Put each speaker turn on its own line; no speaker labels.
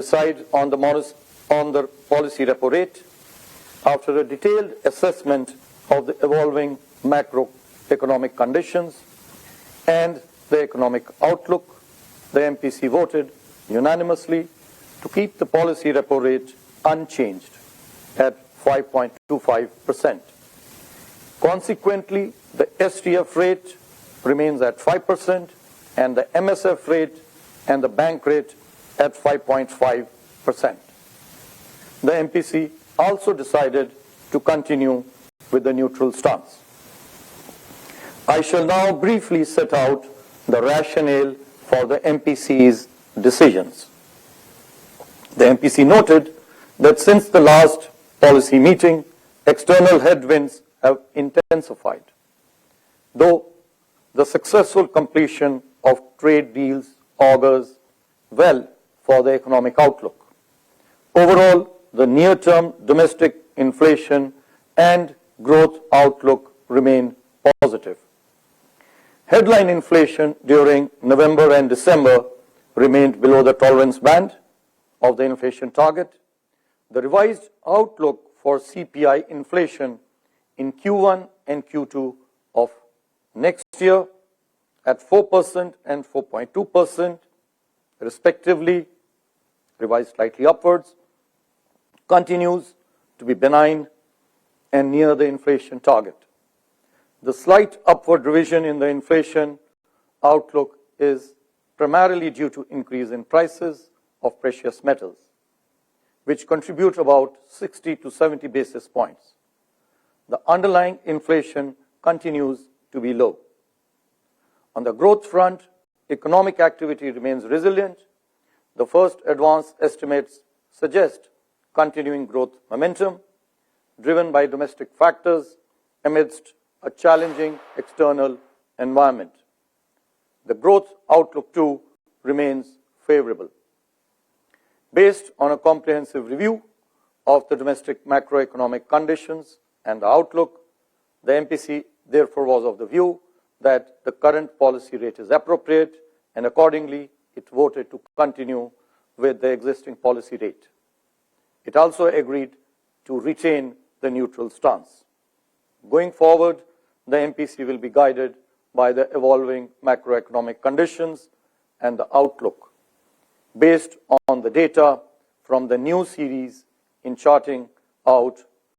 decide on the policy repo rate after a detailed assessment of the evolving macroeconomic conditions and the economic outlook. The MPC voted unanimously to keep the policy repo rate unchanged at 5.25%. Consequently, the STF rate remains at 5% and the MSF rate and the bank rate at 5.5%. The MPC also decided to continue with the neutral stance. I shall now briefly set out the rationale for the MPC's decisions. The MPC noted that since the last policy meeting, external headwinds have intensified. Though the successful completion of trade deals augurs well for the economic outlook. Overall, the near-term domestic inflation and growth outlook remain positive. Headline inflation during November and December remained below the tolerance band of the inflation target. The revised outlook for CPI inflation in Q1 and Q2 of next year at 4% and 4.2%, respectively, revised slightly upwards, continues to be benign and near the inflation target. The slight upward revision in the inflation outlook is primarily due to increase in prices of precious metals, which contribute about 60 to 70 basis points. The underlying inflation continues to be low. On the growth front, economic activity remains resilient. The first advanced estimates suggest continuing growth momentum, driven by domestic factors amidst a challenging external environment. The growth outlook too remains favorable. Based on a comprehensive review of the domestic macroeconomic conditions and the outlook, the MPC therefore was of the view that the current policy rate is appropriate, and accordingly it voted to continue with the existing policy rate. It also agreed to retain the neutral stance. Going forward, the MPC will be guided by the evolving macroeconomic conditions and the outlook, based on the data from the new series in charting out